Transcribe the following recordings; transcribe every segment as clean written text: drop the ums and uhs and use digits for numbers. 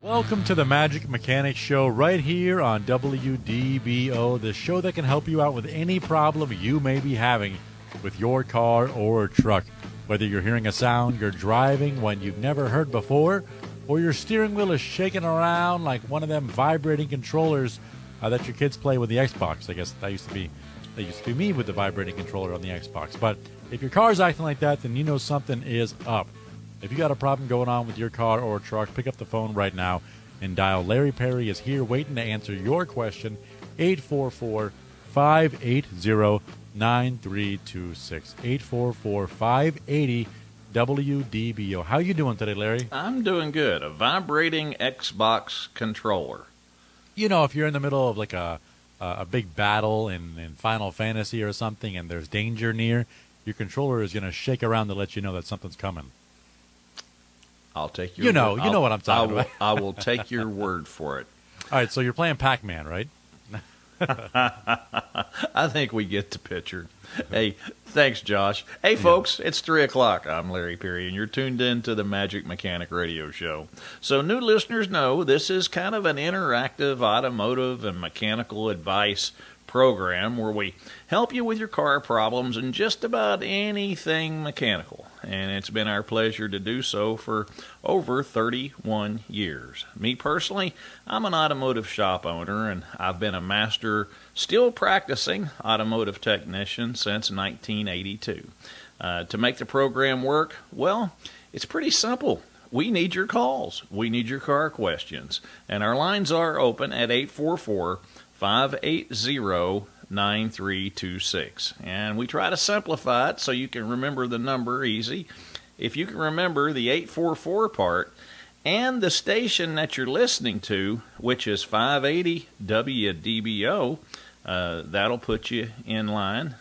Welcome to the Magic Mechanics Show right here on WDBO, the show that can help you out with any problem you may be having with your car or truck. Whether you're hearing a sound you're driving when you've never heard before, or your steering wheel is shaking around like one of them vibrating controllers that your kids play with the Xbox. I guess that used to be me with the vibrating controller on the Xbox. But if your car's acting like that, then you know something is up. If you got a problem going on with your car or truck, pick up the phone right now and dial Larry Perry is here waiting to answer your question, 844-580-9326, 844-580-WDBO. How you doing today, Larry? I'm doing good. A vibrating Xbox controller. You know, if you're in the middle of like a big battle in Final Fantasy or something and there's danger near, your controller is going to shake around to let you know that something's coming. I'll take your You know what I'm talking about. I will take your word for it. All right, so you're playing Pac-Man, right? I think we get the picture. Hey, thanks, Josh. Hey, folks, it's 3 o'clock. I'm Larry Perry, and you're tuned in to the Magic Mechanic Radio Show. So new listeners know this is kind of an interactive automotive and mechanical advice program where we help you with your car problems and just about anything mechanical. And it's been our pleasure to do so for over 31 years. Me personally, I'm an automotive shop owner, and I've been a master, still practicing automotive technician since 1982. To make the program work, well, it's pretty simple. We need your calls. We need your car questions. And our lines are open at 844-580-9326. And we try to simplify it so you can remember the number easy. If you can remember the 844 part and the station that you're listening to, which is 580 WDBO, that'll put you in line.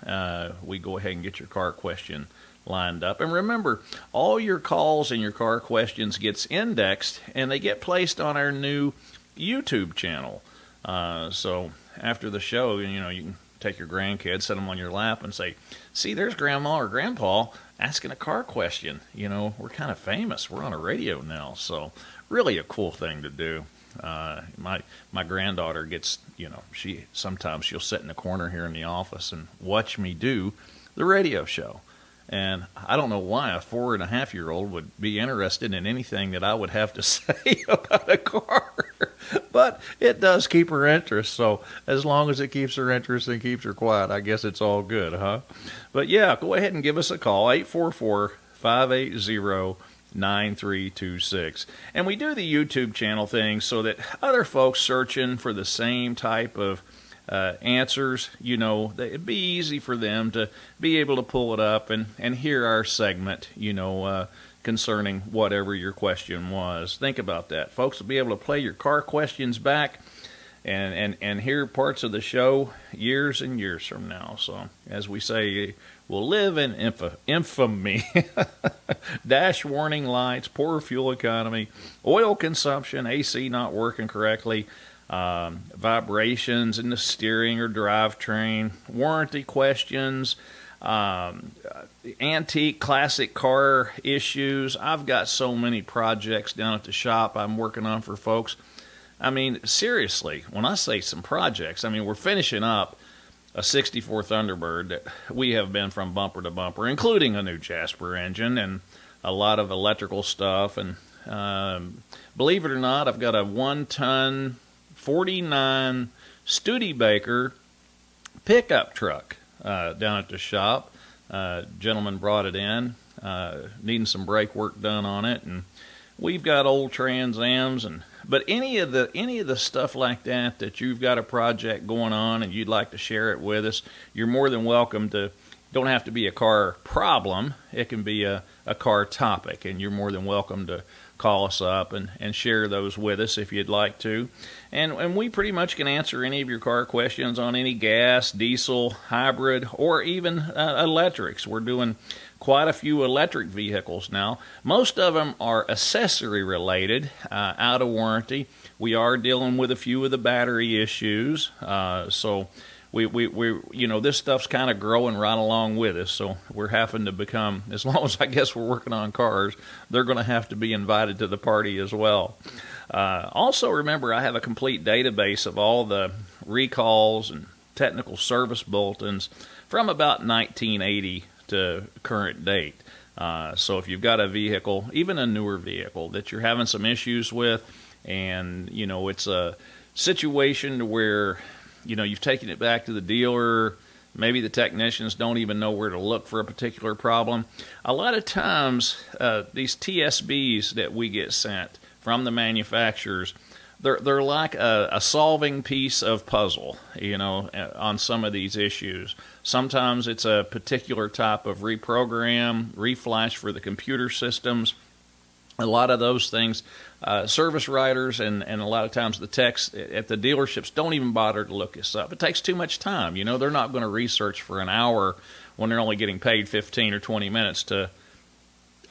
We go ahead and get your car question lined up. And remember, all your calls and your car questions gets indexed, and they get placed on our new YouTube channel. So after the show, you know, you can take your grandkids, set them on your lap, and say, see, there's Grandma or Grandpa asking a car question. You know, we're kind of famous. We're on a radio now. So really a cool thing to do. My granddaughter gets, you know, sometimes she'll sit in the corner here in the office and watch me do the radio show. And I don't know why a 4.5-year-old would be interested in anything that I would have to say about a car. But it does keep her interest. So as long as it keeps her interest and keeps her quiet, I guess it's all good, huh? But yeah, go ahead and give us a call, 844-580-9326. And we do the YouTube channel thing so that other folks searching for the same type of answers, you know, it'd be easy for them to be able to pull it up and hear our segment, you know, concerning whatever your question was. Think about that. Folks will be able to play your car questions back and hear parts of the show years and years from now. So, as we say, we'll live in infamy. Dash warning lights, poor fuel economy, oil consumption, AC not working correctly, vibrations in the steering or drivetrain, warranty questions, antique classic car issues. I've got so many projects down at the shop I'm working on for folks. I mean, seriously, when I say some projects, I mean, we're finishing up a 64 Thunderbird that we have been from bumper to bumper, including a new Jasper engine and a lot of electrical stuff. And believe it or not, I've got a 1-ton 49 Studebaker pickup truck down at the shop. Gentleman brought it in, needing some brake work done on it, and we've got old Trans Ams. But any of the stuff like that you've got a project going on and you'd like to share it with us, you're more than welcome to. Don't have to be a car problem. It can be a car topic, and you're more than welcome to call us up and share those with us if you'd like to. And we pretty much can answer any of your car questions on any gas, diesel, hybrid, or even electrics. We're doing quite a few electric vehicles now. Most of them are accessory related, out of warranty. We are dealing with a few of the battery issues, so we you know, this stuff's kind of growing right along with us, so we're having to become, as long as I guess we're working on cars, they're going to have to be invited to the party as well. Also, remember, I have a complete database of all the recalls and technical service bulletins from about 1980 to current date. So if you've got a vehicle, even a newer vehicle, that you're having some issues with, and, it's a situation where, you've taken it back to the dealer, maybe the technicians don't even know where to look for a particular problem. A lot of times, these TSBs that we get sent from the manufacturers, they're like a solving piece of puzzle, on some of these issues. Sometimes it's a particular type of reprogram, reflash for the computer systems. A lot of those things, service writers and a lot of times the techs at the dealerships don't even bother to look this up. It takes too much time. They're not going to research for an hour when they're only getting paid 15 or 20 minutes to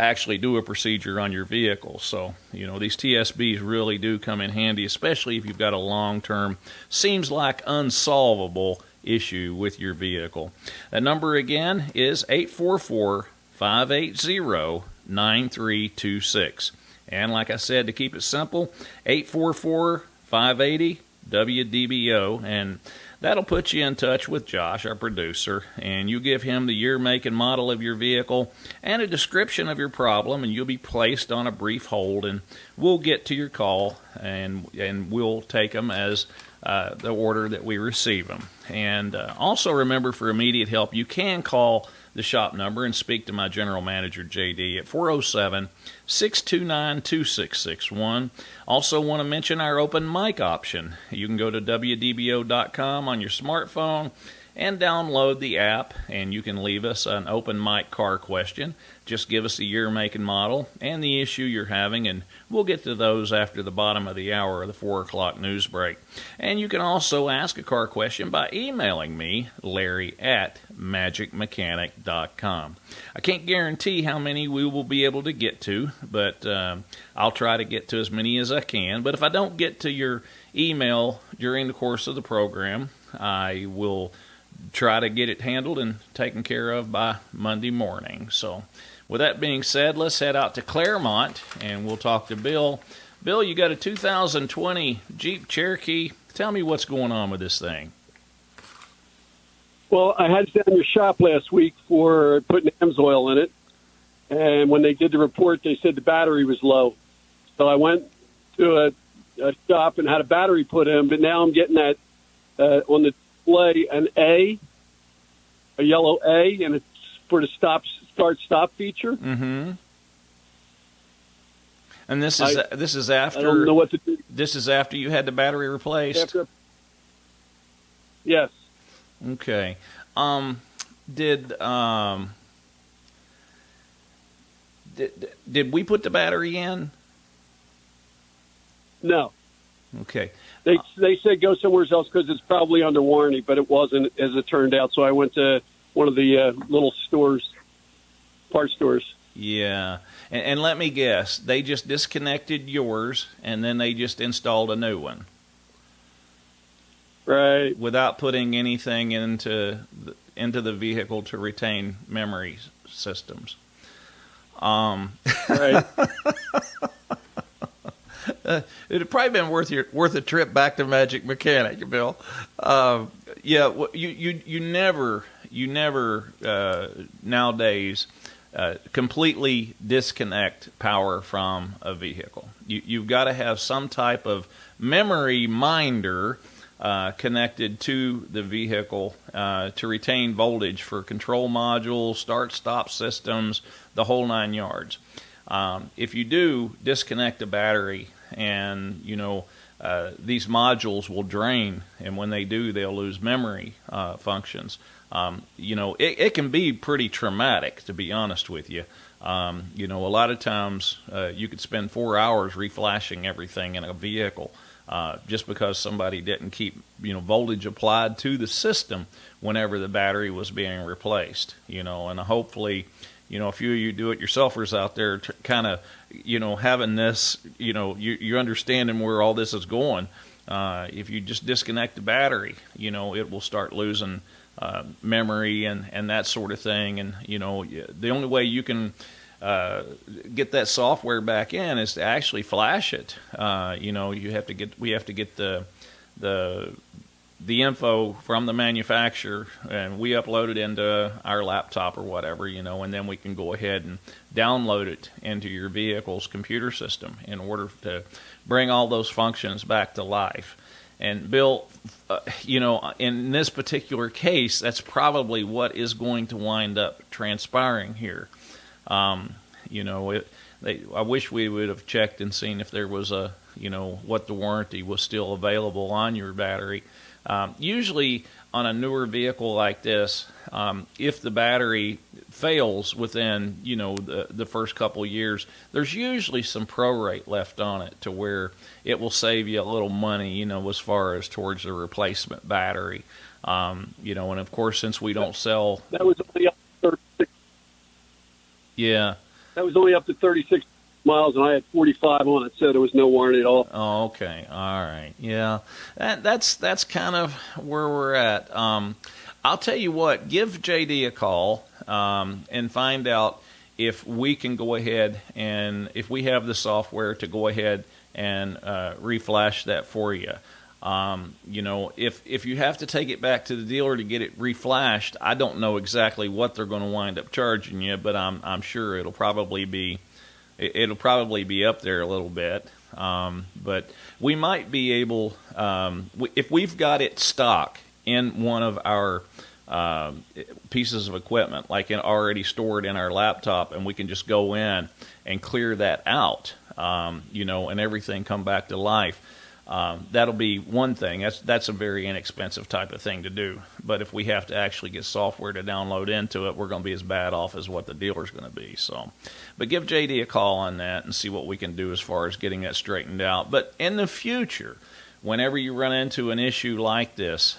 actually do a procedure on your vehicle. So, these TSBs really do come in handy, especially if you've got a long-term, seems like unsolvable issue with your vehicle. That number again is 844-580-9326. And like I said, to keep it simple, 844-580-WDBO, and that'll put you in touch with Josh, our producer, and you give him the year, make, and model of your vehicle and a description of your problem, and you'll be placed on a brief hold, and we'll get to your call, and we'll take them as the order that we receive them. And also remember, for immediate help, you can call the shop number and speak to my general manager, JD, at 407-629-2661. Also want to mention our open mic option. You can go to WDBO.com on your smartphone and download the app, and you can leave us an open mic car question. Just give us the year, make, and model and the issue you're having, and we'll get to those after the bottom of the hour of the 4 o'clock news break. And you can also ask a car question by emailing me, Larry, at magicmechanic.com. I can't guarantee how many we will be able to get to, but I'll try to get to as many as I can. But if I don't get to your email during the course of the program, I will try to get it handled and taken care of by Monday morning. So with that being said, let's head out to Claremont and we'll talk to Bill. Bill, you got a 2020 Jeep Cherokee. Tell me what's going on with this thing. Well, I had it down your shop last week for putting AMSOIL in it, and when they did the report, they said the battery was low. So I went to a shop and had a battery put in, but now I'm getting that on the display a yellow A, and it's for the start-stop feature. Mm-hmm. And this is after. I don't know what to do. This is after you had the battery replaced. Yes. Okay. Did we put the battery in? No. Okay. They said go somewhere else because it's probably under warranty, but it wasn't, as it turned out. So I went to one of the little stores, parts stores. Yeah. And let me guess, they just disconnected yours, and then they just installed a new one. Right. Without putting anything into the vehicle to retain memory systems. Right. It'd probably been worth a trip back to Magic Mechanic, Bill. Yeah, you never nowadays completely disconnect power from a vehicle. You've got to have some type of memory minder connected to the vehicle to retain voltage for control modules, start-stop systems, the whole 9 yards. If you do disconnect the battery, and these modules will drain, and when they do, they'll lose memory functions. It can be pretty traumatic, to be honest with you. A lot of times you could spend 4 hours reflashing everything in a vehicle just because somebody didn't keep voltage applied to the system whenever the battery was being replaced. And hopefully, a few of you do-it-yourselfers out there kind of, having this, you're understanding where all this is going. If you just disconnect the battery, it will start losing memory and that sort of thing. And, the only way you can get that software back in is to actually flash it. We have to get the info from the manufacturer, and we upload it into our laptop or whatever, and then we can go ahead and download it into your vehicle's computer system in order to bring all those functions back to life. And Bill, in this particular case, that's probably what is going to wind up transpiring here. I wish we would have checked and seen if there was what the warranty was still available on your battery. Usually on a newer vehicle like this, if the battery fails within, the first couple of years, there's usually some prorate left on it to where it will save you a little money, as far as towards the replacement battery. And of course, since we don't sell... That was only up to 36. Yeah. That was only up to 36 miles, and I had 45 on it, so there was no warranty at all. Oh, okay. All right. Yeah. That's kind of where we're at. I'll tell you what, give JD a call and find out if we can go ahead and if we have the software to go ahead and reflash that for you. If you have to take it back to the dealer to get it reflashed, I don't know exactly what they're going to wind up charging you, but I'm sure it'll probably be up there a little bit. But we might be able, if we've got it stock in one of our pieces of equipment, like already stored in our laptop, and we can just go in and clear that out, and everything come back to life. That'll be one thing. That's a very inexpensive type of thing to do. But if we have to actually get software to download into it, we're going to be as bad off as what the dealer's going to be. So, but give JD a call on that and see what we can do as far as getting that straightened out. But in the future, whenever you run into an issue like this,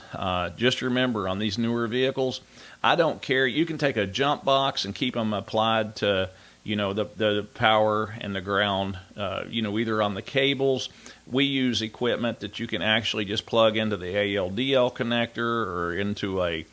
just remember on these newer vehicles, I don't care. You can take a jump box and keep them applied to the power and the ground, either on the cables. We use equipment that you can actually just plug into the ALDL connector or into a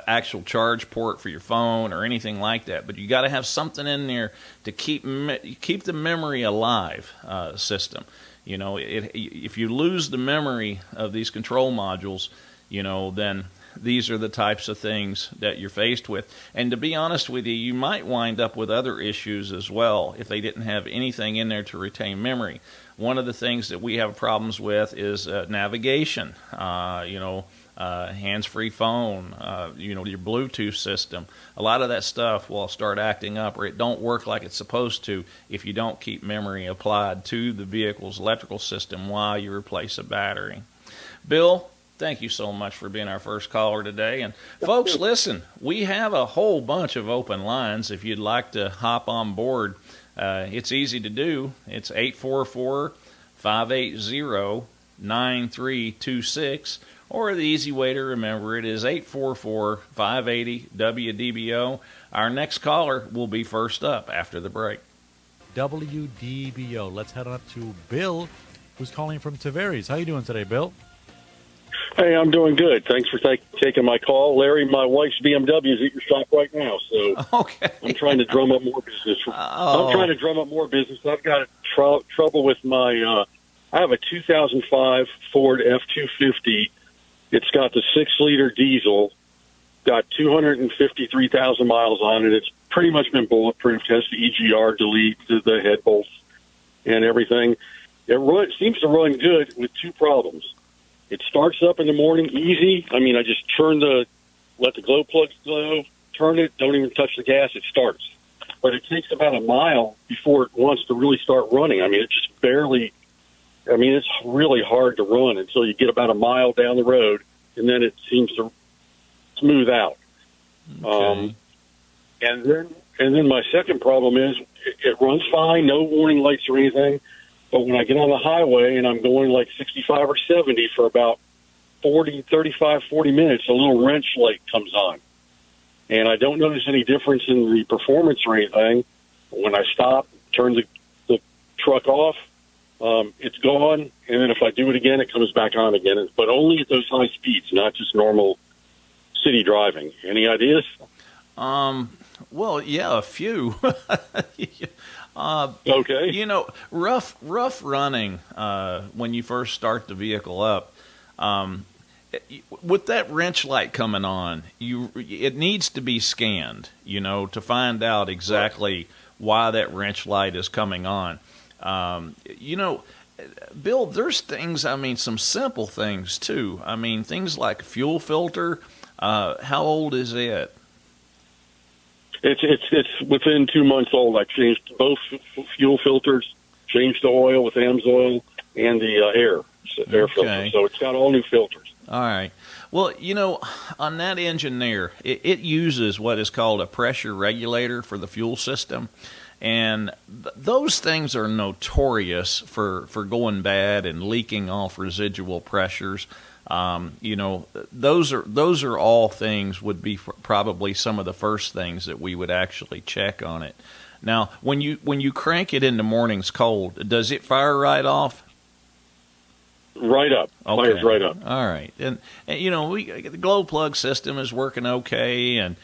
actual charge port for your phone or anything like that. But you got to have something in there to keep the memory alive system. If you lose the memory of these control modules, then these are the types of things that you're faced with. And to be honest with you, you might wind up with other issues as well if they didn't have anything in there to retain memory. One of the things that we have problems with is navigation, hands-free phone, your Bluetooth system. A lot of that stuff will start acting up, or it don't work like it's supposed to if you don't keep memory applied to the vehicle's electrical system while you replace a battery. Bill, thank you so much for being our first caller today. And folks, listen, we have a whole bunch of open lines. If you'd like to hop on board, it's easy to do. It's 844-580-9326. Or the easy way to remember it is 844-580-WDBO. Our next caller will be first up after the break. WDBO. Let's head on up to Bill, who's calling from Tavares. How you doing today, Bill? Hey, I'm doing good. Thanks for taking my call. Larry, my wife's BMW is at your shop right now, so okay. I'm trying to drum up more business. I've got trouble with my I have a 2005 Ford F-250. It's got the 6-liter diesel, got 253,000 miles on it. It's pretty much been bulletproof, has the EGR delete, the head bolts, and everything. It seems to run good with two problems. It starts up in the morning easy. I mean, I just let the glow plugs glow, turn it, don't even touch the gas, it starts. But it takes about a mile before it wants to really start running. I mean, it's really hard to run until you get about a mile down the road, and then it seems to smooth out. Okay. And then my second problem is it runs fine, no warning lights or anything. But when I get on the highway and I'm going like 65 or 70 for about 40 minutes, a little wrench light comes on. And I don't notice any difference in the performance or anything. When I stop, turn the truck off, it's gone. And then if I do it again, it comes back on again. But only at those high speeds, not just normal city driving. Any ideas? Well, yeah, a few. Okay. You know, rough running when you first start the vehicle up. With that wrench light coming on, it needs to be scanned, you know, to find out exactly why that wrench light is coming on. You know, Bill, there's things, I mean, some simple things too. I mean, things like fuel filter. How old is it? It's within 2 months old. I changed both fuel filters, changed the oil with AMSOIL and the air filter. So it's got all new filters. All right. Well, you know, on that engine there, it uses what is called a pressure regulator for the fuel system. And those things are notorious for going bad and leaking off residual pressures. You know, those are all things would be probably some of the first things that we would actually check on it. Now, when you crank it in the mornings cold, does it fire right off? Right up. Okay. Fires right up. All right. And you know, the glow plug system is working okay. And,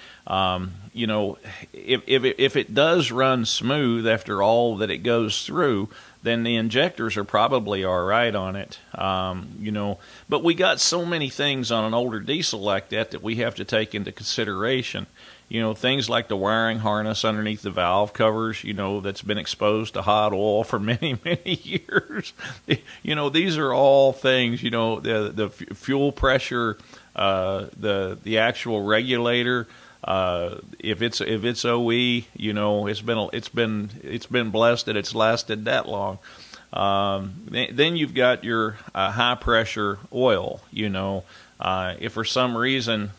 you know, if it does run smooth after all that it goes through, then the injectors are probably all right on it. You know, but we got so many things on an older diesel like that we have to take into consideration. You know, things like the wiring harness underneath the valve covers, you know, that's been exposed to hot oil for many, many years. You know, these are all things, you know, the fuel pressure, the actual regulator, if it's OE, you know, it's been blessed that it's lasted that long. Then you've got your high pressure oil, you know, if for some reason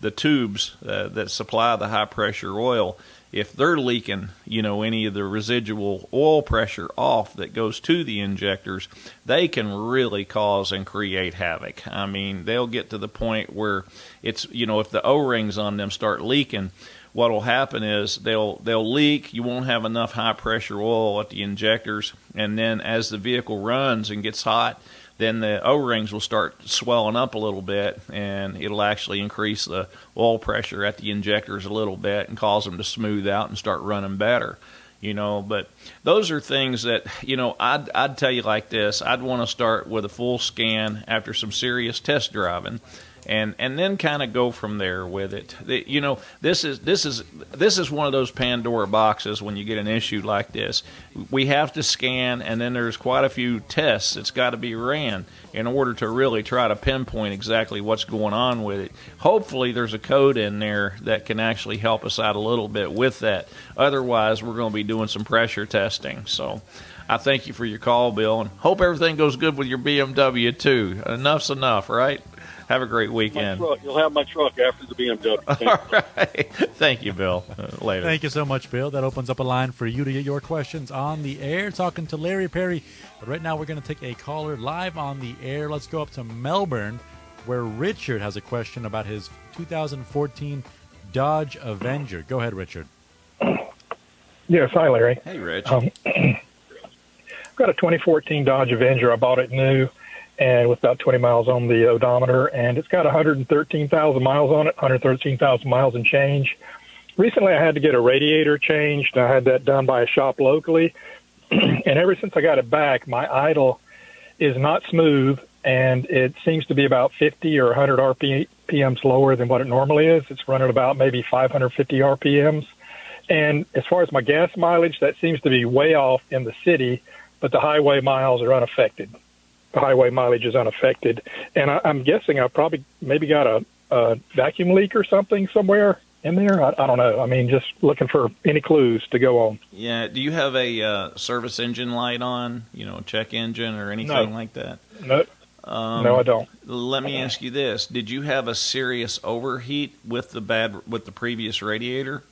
the tubes that supply the high pressure oil, if they're leaking, you know, any of the residual oil pressure off that goes to the injectors, they can really cause and create havoc. I mean, they'll get to the point where it's, you know, if the O-rings on them start leaking, what will happen is they'll leak. You won't have enough high pressure oil at the injectors, and then as the vehicle runs and gets hot, then the O-rings will start swelling up a little bit, and it'll actually increase the oil pressure at the injectors a little bit and cause them to smooth out and start running better. You know, but those are things that, you know, I'd tell you like this. I'd want to start with a full scan after some serious test driving, and then kind of go from there with it. You know, this is one of those Pandora boxes when you get an issue like this. We have to scan, and then there's quite a few tests that's got to be ran in order to really try to pinpoint exactly what's going on with it. Hopefully there's a code in there that can actually help us out a little bit with that. Otherwise, we're going to be doing some pressure testing. So I thank you for your call, Bill, and hope everything goes good with your BMW too. Enough's enough, right? Have a great weekend. You'll have my truck after the BMW. All right. Thank you, Bill. Later. Thank you so much, Bill. That opens up a line for you to get your questions on the air. Talking to Larry Perry. But right now we're going to take a caller live on the air. Let's go up to Melbourne, where Richard has a question about his 2014 Dodge Avenger. Go ahead, Richard. Yes, hi, Larry. Hey, Rich. I've got a 2014 Dodge Avenger. I bought it new and with about 20 miles on the odometer, and it's got 113,000 miles on it, 113,000 miles and change. Recently, I had to get a radiator changed. I had that done by a shop locally, and ever since I got it back, my idle is not smooth, and it seems to be about 50 or 100 RPMs lower than what it normally is. It's running about maybe 550 RPMs. And as far as my gas mileage, that seems to be way off in the city, but the highway miles are unaffected. The highway mileage is unaffected. And I'm guessing I probably maybe got a vacuum leak or something somewhere in there. I don't know. I mean, just looking for any clues to go on. Yeah. Do you have a service engine light on, you know, check engine or anything like that? No. No, I don't. Let me ask you this. Did you have a serious overheat with the previous radiator?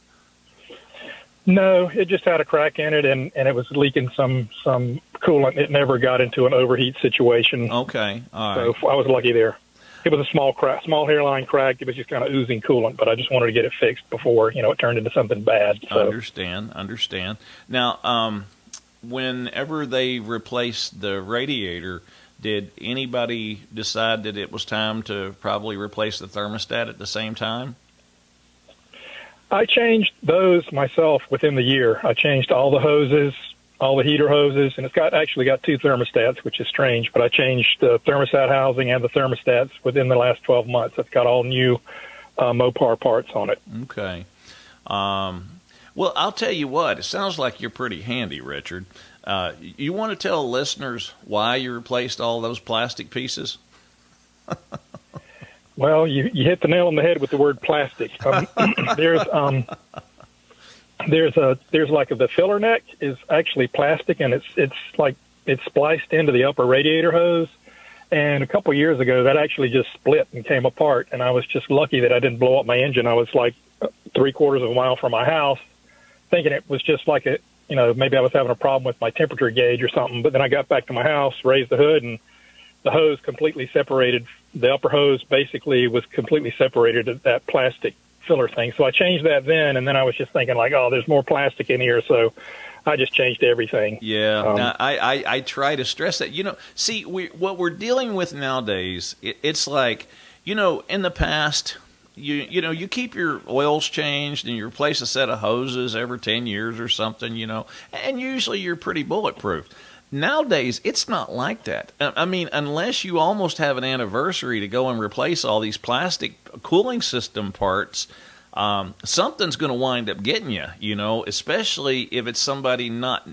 No, it just had a crack in it, and it was leaking some coolant. It never got into an overheat situation. Okay, all right. So I was lucky there. It was a small hairline crack. It was just kind of oozing coolant, but I just wanted to get it fixed before, you know, it turned into something bad. So. Understand. Now, whenever they replaced the radiator, did anybody decide that it was time to probably replace the thermostat at the same time? I changed those myself within the year. I changed all the hoses, all the heater hoses, and it's actually got two thermostats, which is strange, but I changed the thermostat housing and the thermostats within the last 12 months. It's got all new Mopar parts on it. Okay. Well, I'll tell you what, it sounds like you're pretty handy, Richard. You want to tell listeners why you replaced all those plastic pieces? Well, you hit the nail on the head with the word plastic. There's like the filler neck is actually plastic, and it's spliced into the upper radiator hose. And a couple years ago, that actually just split and came apart. And I was just lucky that I didn't blow up my engine. I was like 3/4 of a mile from my house, thinking it was just like maybe I was having a problem with my temperature gauge or something. But then I got back to my house, raised the hood, and the hose completely separated. The upper hose basically was completely separated at that plastic filler thing. So I changed that then, and then I was just thinking like, oh, there's more plastic in here, so I just changed everything. Yeah, now, I try to stress that. See, what we're dealing with nowadays, it's like, in the past, you keep your oils changed and you replace a set of hoses every 10 years or something, and usually you're pretty bulletproof. Nowadays, it's not like that. I mean, unless you almost have an anniversary to go and replace all these plastic cooling system parts, something's going to wind up getting you, especially if it's somebody not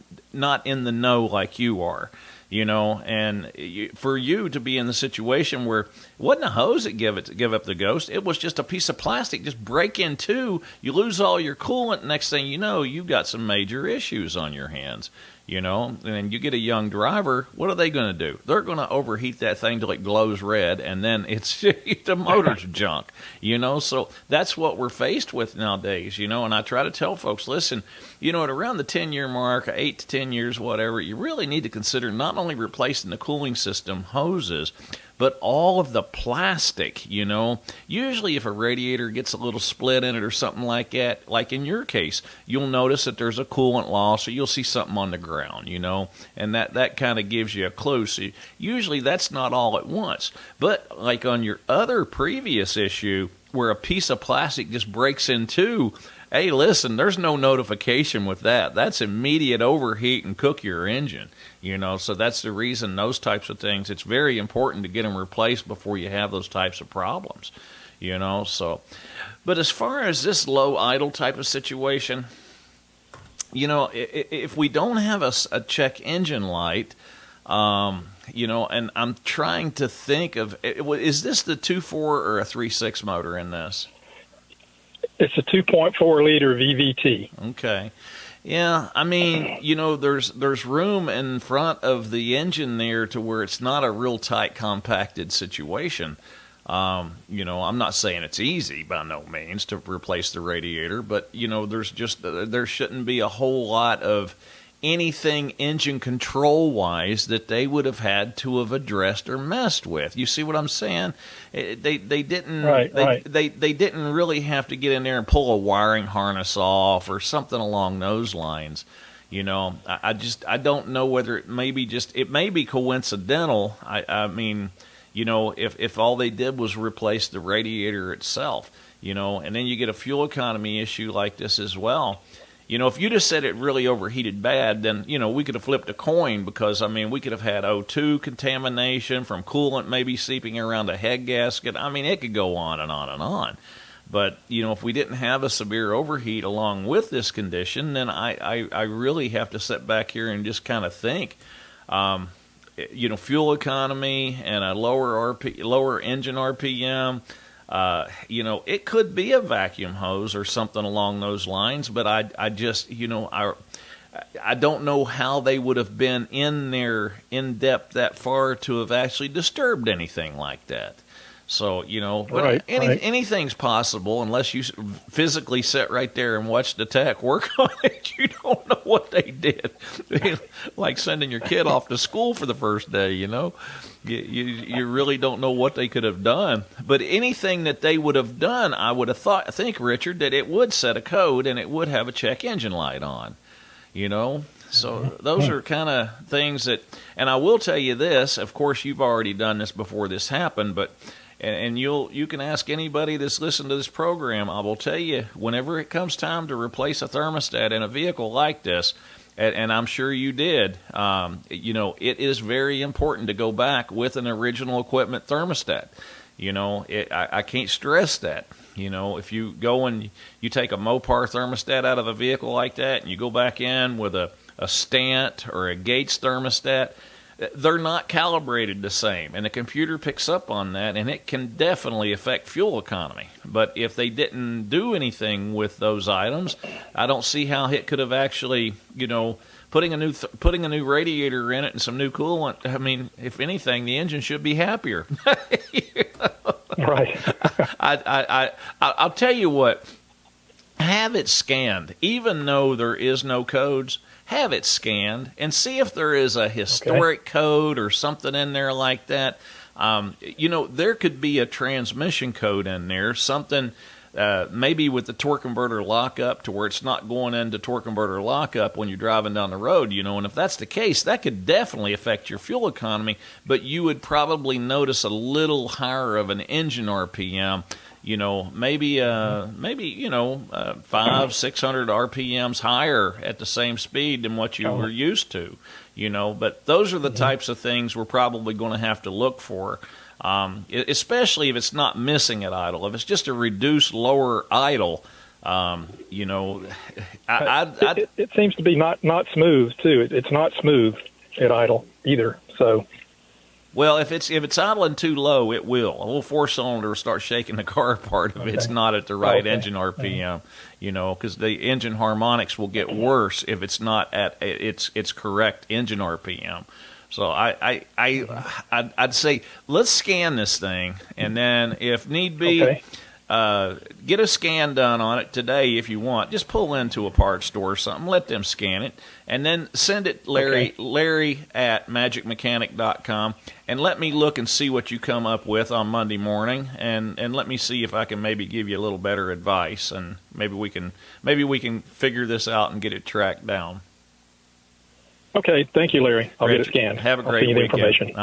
in the know like you are, and for you to be in the situation where it wasn't a hose that give up the ghost, it was just a piece of plastic just break in two, you lose all your coolant, next thing you know, you've got some major issues on your hands. And you get a young driver, what are they going to do? They're going to overheat that thing till it glows red, and then the motor's junk, So that's what we're faced with nowadays, and I try to tell folks, listen, at around the 10-year mark, 8 to 10 years, whatever, you really need to consider not only replacing the cooling system hoses, but all of the plastic, Usually if a radiator gets a little split in it or something like that, like in your case, you'll notice that there's a coolant loss or you'll see something on the ground, and that kind of gives you a clue. So usually that's not all at once. But like on your other previous issue where a piece of plastic just breaks in two, hey, listen, there's no notification with that. That's immediate overheat and cook your engine, so that's the reason those types of things, it's very important to get them replaced before you have those types of problems, so. But as far as this low idle type of situation, if we don't have a check engine light, and I'm trying to think of, is this the 2.4 or a 3.6 motor in this? It's a 2.4 liter VVT. Okay. Yeah, I mean, there's room in front of the engine there to where it's not a real tight, compacted situation. I'm not saying it's easy by no means to replace the radiator, but, there shouldn't be a whole lot of anything engine control-wise that they would have had to have addressed or messed with. You see what I'm saying? They didn't. Right. They didn't really have to get in there and pull a wiring harness off or something along those lines. I don't know whether it may be coincidental. I mean, if all they did was replace the radiator itself, and then you get a fuel economy issue like this as well. If you just said it really overheated bad, then, we could have flipped a coin because, we could have had O2 contamination from coolant maybe seeping around a head gasket. It could go on and on and on. But, if we didn't have a severe overheat along with this condition, then I really have to sit back here and just kind of think, fuel economy and a lower engine RPM, it could be a vacuum hose or something along those lines, but I just, I don't know how they would have been in there in depth that far to have actually disturbed anything like that. So, anything's possible unless you physically sit right there and watch the tech work on it. You don't know what they did. Like sending your kid off to school for the first day, You really don't know what they could have done. But anything that they would have done, I think, Richard, that it would set a code and it would have a check engine light on, So those are kind of things that, and I will tell you this, of course, you've already done this before this happened, but And you can ask anybody that's listened to this program. I will tell you, whenever it comes time to replace a thermostat in a vehicle like this, and I'm sure you did, it is very important to go back with an original equipment thermostat. I can't stress that. If you go and you take a Mopar thermostat out of a vehicle like that and you go back in with a Stant or a Gates thermostat, they're not calibrated the same, and the computer picks up on that, and it can definitely affect fuel economy. But if they didn't do anything with those items, I don't see how it could have actually, putting a new radiator in it and some new coolant. I mean, if anything, the engine should be happier. Right. I'll tell you what. Have it scanned, even though there is no codes. Have it scanned and see if there is a historic code or something in there like that. There could be a transmission code in there, something maybe with the torque converter lockup to where it's not going into torque converter lockup when you're driving down the road, and if that's the case, that could definitely affect your fuel economy, but you would probably notice a little higher of an engine RPM. Maybe 500-600 RPMs higher at the same speed than what you were used to, But those are the types of things we're probably going to have to look for, especially if it's not missing at idle. If it's just a reduced lower idle, it seems to be not smooth too. It's not smooth at idle either. So. Well, if it's idling too low, it will. A little four-cylinder will start shaking the car apart if it's not at the right engine RPM, because the engine harmonics will get worse if it's not at its correct engine RPM. So I'd say let's scan this thing, and then if need be, get a scan done on it today if you want. Just pull into a parts store or something, let them scan it, and then send it Larry at magicmechanic.com, and let me look and see what you come up with on Monday morning, and let me see if I can maybe give you a little better advice, and maybe we can figure this out and get it tracked down. Okay, thank you, Larry. I'll get it scanned. Have a great weekend. Information.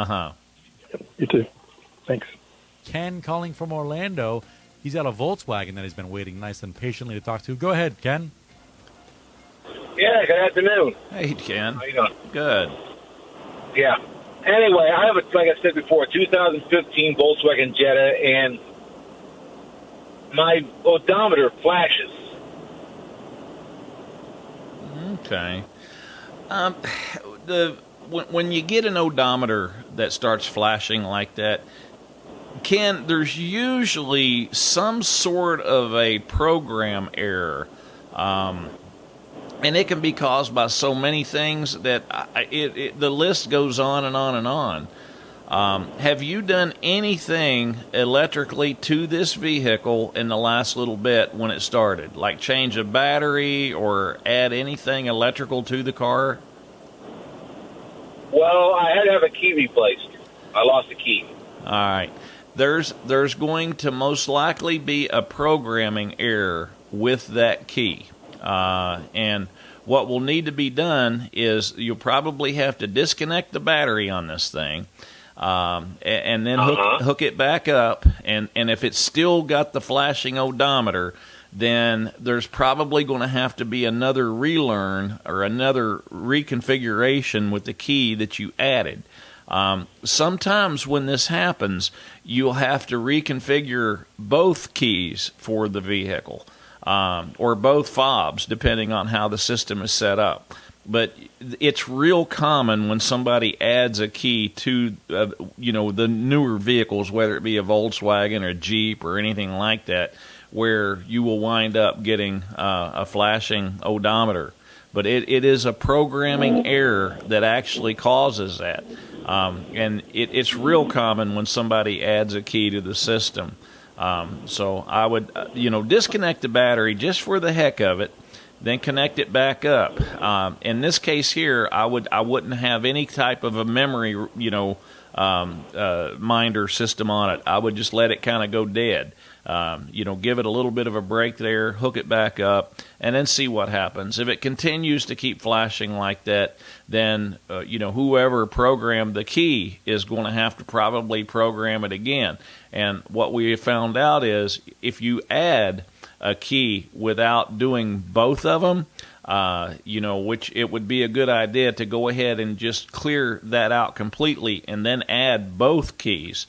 You too. Thanks. Ken calling from Orlando. He's got a Volkswagen that he's been waiting nice and patiently to talk to. Go ahead, Ken. Yeah, good afternoon. Hey, Ken. How you doing? Good. Yeah. Anyway, I have, like I said before, a 2015 Volkswagen Jetta, and my odometer flashes. Okay. When you get an odometer that starts flashing like that, Ken, there's usually some sort of a program error, and it can be caused by so many things that the list goes on and on and on. Have you done anything electrically to this vehicle in the last little bit when it started, like change a battery or add anything electrical to the car? Well, I had to have a key replaced. I lost a key. All right. There's going to most likely be a programming error with that key. And what will need to be done is you'll probably have to disconnect the battery on this thing, and then hook it back up. And if it's still got the flashing odometer, then there's probably going to have to be another relearn or another reconfiguration with the key that you added. Sometimes when this happens, you'll have to reconfigure both keys for the vehicle, or both fobs, depending on how the system is set up. But it's real common when somebody adds a key to, the newer vehicles, whether it be a Volkswagen or a Jeep or anything like that, where you will wind up getting a flashing odometer. But it is a programming error that actually causes that. And it's real common when somebody adds a key to the system. So I would, disconnect the battery just for the heck of it, then connect it back up. In this case here, I wouldn't have any type of a memory, minder system on it. I would just let it kind of go dead. Give it a little bit of a break there, hook it back up, and then see what happens. If it continues to keep flashing like that, then, whoever programmed the key is going to have to probably program it again. And what we have found out is if you add a key without doing both of them, which it would be a good idea to go ahead and just clear that out completely and then add both keys,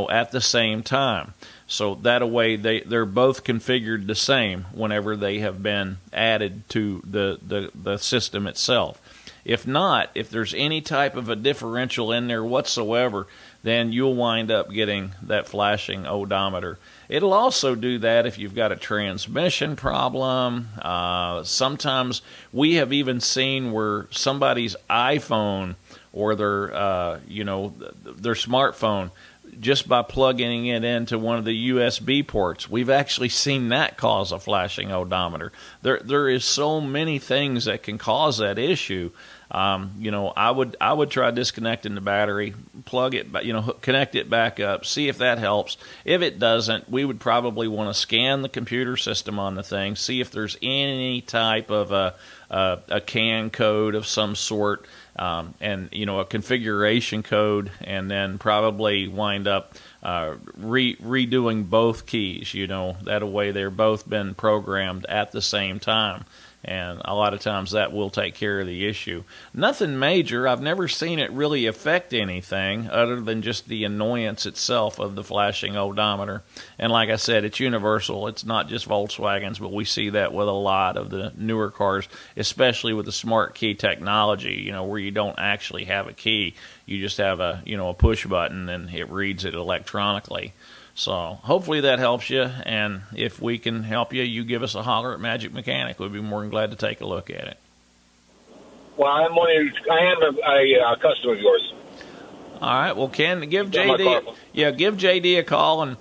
at the same time. So that way they're both configured the same whenever they have been added to the system itself. If not, if there's any type of a differential in there whatsoever, then you'll wind up getting that flashing odometer. It'll also do that if you've got a transmission problem. Sometimes we have even seen where somebody's iPhone or their smartphone, just by plugging it into one of the USB ports, we've actually seen that cause a flashing odometer. There is so many things that can cause that issue. I would try disconnecting the battery, plug it, connect it back up, see if that helps. If it doesn't, we would probably want to scan the computer system on the thing, see if there's any type of a CAN code of some sort, and a configuration code, and then probably wind up redoing both keys. That way they're both been programmed at the same time. And a lot of times that will take care of the issue. Nothing major. I've never seen it really affect anything other than just the annoyance itself of the flashing odometer. And like I said, it's universal. It's not just Volkswagens, but we see that with a lot of the newer cars, especially with the smart key technology, where you don't actually have a key. You just have a push button and it reads it electronically. So hopefully that helps you, and if we can help you, you give us a holler at Magic Mechanic. We'd be more than glad to take a look at it. Well, I am a customer of yours. All right. Well, Ken, give JD a call and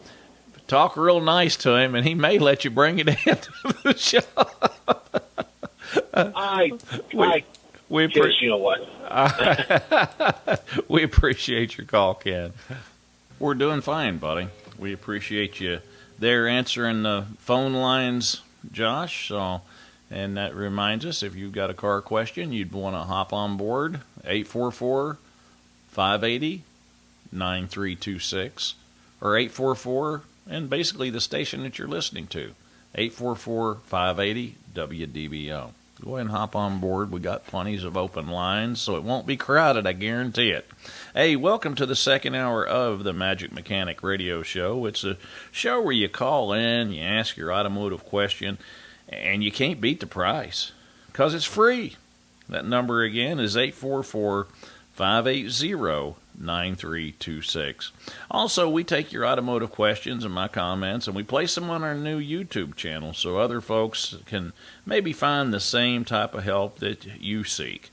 talk real nice to him, and he may let you bring it into the shop. You know what? We appreciate your call, Ken. We're doing fine, buddy. We appreciate you there answering the phone lines, Josh. And that reminds us, if you've got a car question, you'd want to hop on board, 844-580-9326, or 844, and basically the station that you're listening to, 844-580-WDBO. Go ahead and hop on board. We got plenty of open lines, so it won't be crowded, I guarantee it. Hey, welcome to the second hour of the Magic Mechanic Radio Show. It's a show where you call in, you ask your automotive question, and you can't beat the price because it's free. That number again is 844-580-9326. Also, we take your automotive questions and my comments, and we place them on our new YouTube channel so other folks can maybe find the same type of help that you seek.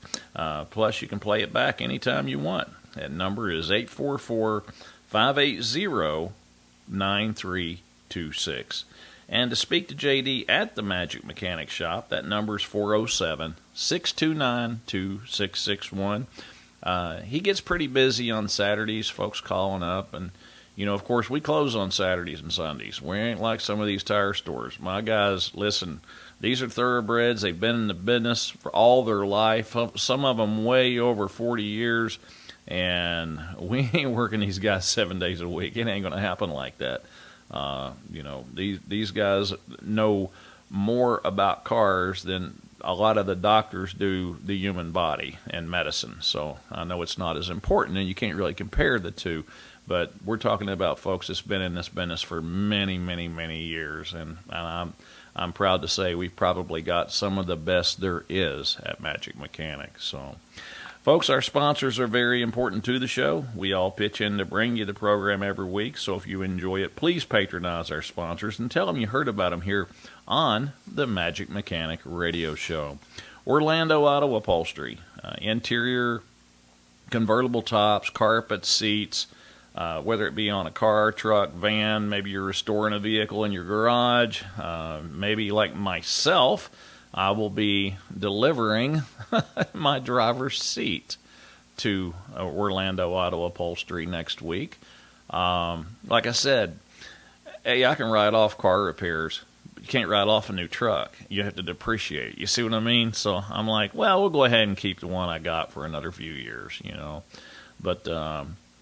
Plus, you can play it back anytime you want. That number is 844-580-9326. And to speak to JD at the Magic Mechanic Shop, that number is 407-629-2661. He gets pretty busy on Saturdays, folks calling up, and, of course, we close on Saturdays and Sundays. We ain't like some of these tire stores. My guys, listen, these are thoroughbreds. They've been in the business for all their life, some of them way over 40 years, and we ain't working these guys 7 days a week. It ain't going to happen like that. These guys know more about cars than a lot of the doctors do the human body and medicine. So I know it's not as important, and you can't really compare the two. But we're talking about folks that's been in this business for many, many, many years, and I'm proud to say we've probably got some of the best there is at Magic Mechanic. So, folks, our sponsors are very important to the show. We all pitch in to bring you the program every week, so if you enjoy it, please patronize our sponsors and tell them you heard about them here on the Magic Mechanic Radio Show. Orlando Auto Upholstery, interior, convertible tops, carpet, seats, whether it be on a car, truck, van, maybe you're restoring a vehicle in your garage, maybe like myself, I will be delivering my driver's seat to Orlando Auto Upholstery next week. Like I said, Hey, I can write off car repairs. You can't write off a new truck. You have to depreciate it. You see what I mean? So I'm like, well, we'll go ahead and keep the one I got for another few years, But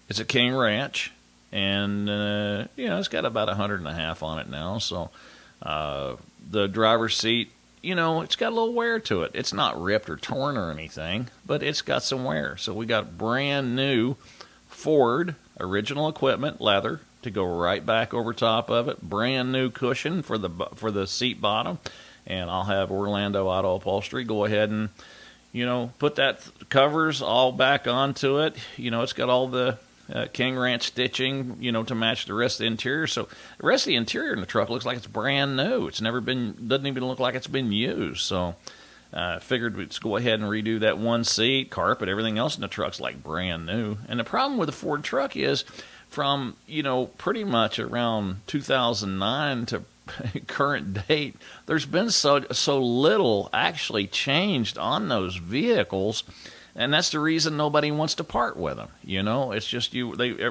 it's a King Ranch, and, it's got about 150 on it now. So the driver's seat, it's got a little wear to it. It's not ripped or torn or anything, but it's got some wear. So we got brand new Ford original equipment, leather, to go right back over top of it. Brand new cushion for the seat bottom, and I'll have Orlando Auto Upholstery go ahead and put that covers all back onto it. It's got all the King Ranch stitching, to match the rest of the interior. So the rest of the interior in the truck looks like it's brand new. It's doesn't even look like it's been used. So I figured we'd go ahead and redo that one seat, carpet, everything else in the truck's like brand new. And the problem with the Ford truck is, from, pretty much around 2009 to current date, there's been so little actually changed on those vehicles, and that's the reason nobody wants to part with them. It's just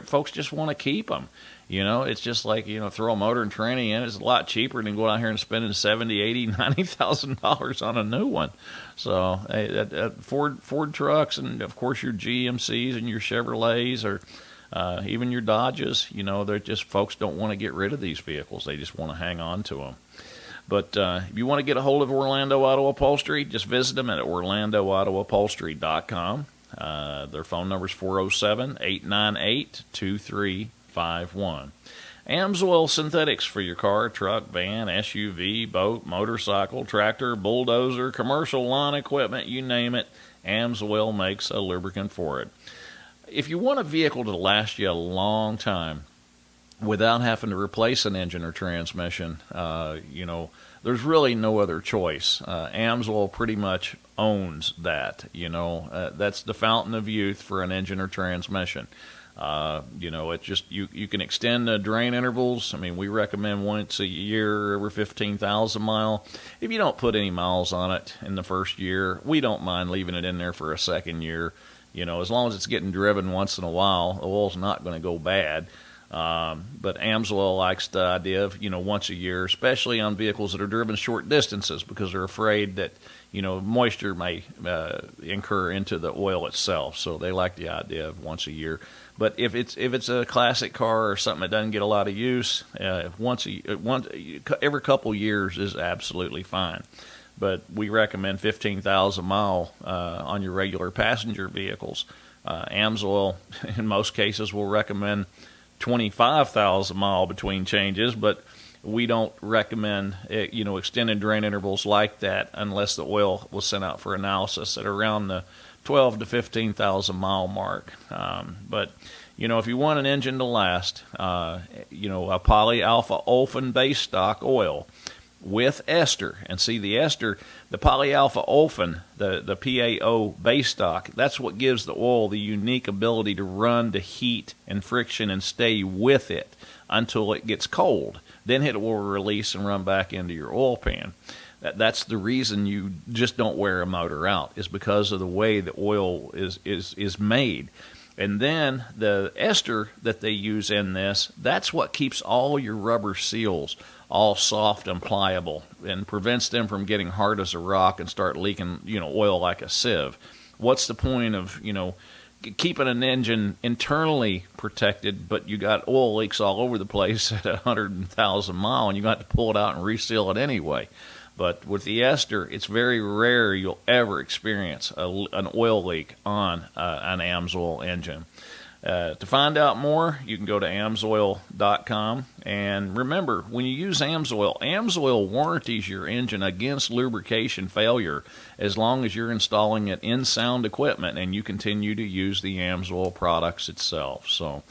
folks just want to keep them. It's just like, throw a motor and tranny in. It's a lot cheaper than going out here and spending $70,000, $80,000, $90,000 on a new one. So Ford trucks, and of course your GMCs and your Chevrolets, or even your Dodges, they're just, folks don't want to get rid of these vehicles. They just want to hang on to them. But if you want to get a hold of Orlando Auto Upholstery, just visit them at orlandoautoupholstery.com. Their phone number is 407-898-2351. Amsoil Synthetics for your car, truck, van, SUV, boat, motorcycle, tractor, bulldozer, commercial lawn equipment, you name it, Amsoil makes a lubricant for it. If you want a vehicle to last you a long time without having to replace an engine or transmission, there's really no other choice. Amsoil pretty much owns that. That's the fountain of youth for an engine or transmission. It's just you can extend the drain intervals. I mean, we recommend once a year, every 15,000 mile. If you don't put any miles on it in the first year, we don't mind leaving it in there for a second year. As long as it's getting driven once in a while, the oil's not going to go bad. But Amsoil likes the idea of, once a year, especially on vehicles that are driven short distances, because they're afraid that, moisture may incur into the oil itself. So they like the idea of once a year. But if it's a classic car or something that doesn't get a lot of use, every couple years is absolutely fine. But we recommend 15,000 mile on your regular passenger vehicles. Amsoil, in most cases, will recommend 25,000 mile between changes, but we don't recommend extended drain intervals like that unless the oil was sent out for analysis at around the 12 to 15,000 mile mark. But if you want an engine to last, a polyalpha olefin base stock oil with ester. And see, the ester, the polyalpha olefin, the PAO base stock, that's what gives the oil the unique ability to run to heat and friction and stay with it until it gets cold. Then it will release and run back into your oil pan. That's the reason you just don't wear a motor out, is because of the way the oil is made. And then the ester that they use in this, that's what keeps all your rubber seals all soft and pliable and prevents them from getting hard as a rock and start leaking, oil like a sieve. What's the point of, keeping an engine internally protected, but you got oil leaks all over the place at 100,000 mile, and you got to pull it out and reseal it anyway? But with the ester, it's very rare you'll ever experience an oil leak on an Amsoil engine. To find out more, you can go to amsoil.com. And remember, when you use Amsoil, Amsoil warranties your engine against lubrication failure as long as you're installing it in sound equipment and you continue to use the Amsoil products itself. So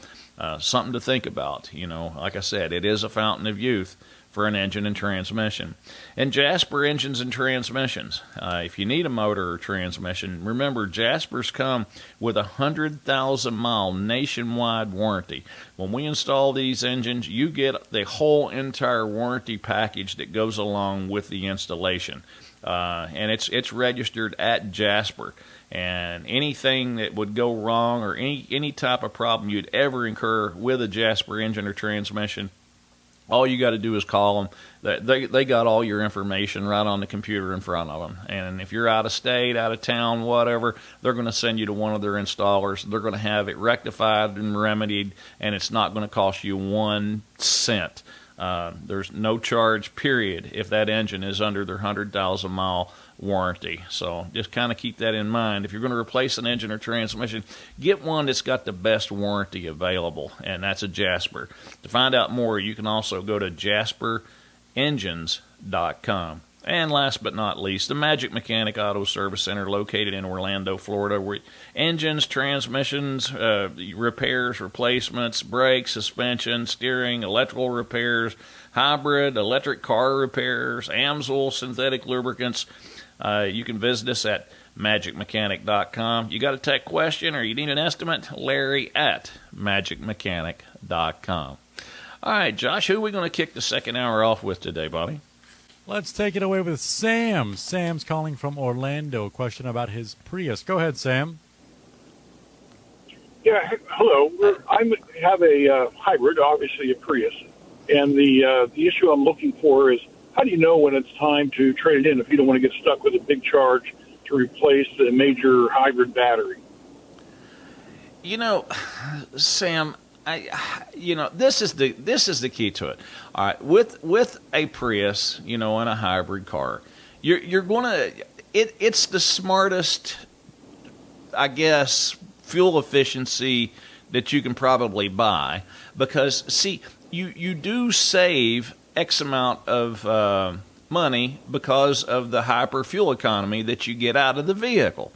something to think about. Like I said, it is a fountain of youth for an engine and transmission. And Jasper engines and transmissions. If you need a motor or transmission, remember Jaspers come with a 100,000 mile nationwide warranty. When we install these engines, you get the whole entire warranty package that goes along with the installation. And it's registered at Jasper. And anything that would go wrong or any type of problem you'd ever incur with a Jasper engine or transmission, all you got to do is call them. They got all your information right on the computer in front of them. And if you're out of state, out of town, whatever, they're going to send you to one of their installers. They're going to have it rectified and remedied, and it's not going to cost you 1 cent. There's no charge, period, if that engine is under their 100,000-mile warranty. So just kind of keep that in mind. If you're going to replace an engine or transmission, get one that's got the best warranty available, and that's a Jasper. To find out more, you can also go to jasperengines.com. And last but not least, the Magic Mechanic Auto Service Center located in Orlando, Florida, where engines, transmissions, repairs, replacements, brakes, suspension, steering, electrical repairs, hybrid, electric car repairs, AMSOIL, synthetic lubricants. You can visit us at magicmechanic.com. You got a tech question or you need an estimate? Larry at magicmechanic.com. All right, Josh, who are we going to kick the second hour off with today, buddy? Let's take it away with Sam. Sam's calling from Orlando. A question about his Prius. Go ahead, Sam. Yeah, hello. I have a hybrid, obviously a Prius, and the issue I'm looking for is how do you know when it's time to trade it in if you don't want to get stuck with a big charge to replace the major hybrid battery? You know, Sam, this is the key to it. All right, with a Prius, and a hybrid car, you're gonna it's the smartest, I guess, fuel efficiency that you can probably buy, because see, you do save X amount of money because of the hyper fuel economy that you get out of the vehicle,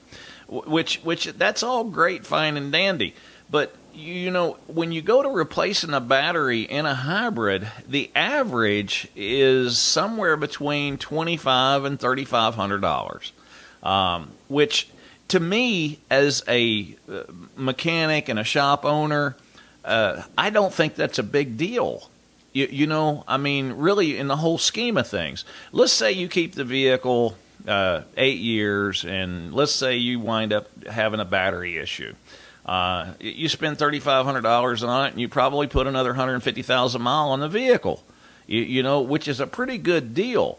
which that's all great, fine and dandy, but when you go to replacing a battery in a hybrid, the average is somewhere between $2,500 and $3,500, which to me, as a mechanic and a shop owner, I don't think that's a big deal. Really, in the whole scheme of things, let's say you keep the vehicle 8 years, and let's say you wind up having a battery issue. You spend $3,500 on it, and you probably put another 150,000 miles on the vehicle, which is a pretty good deal.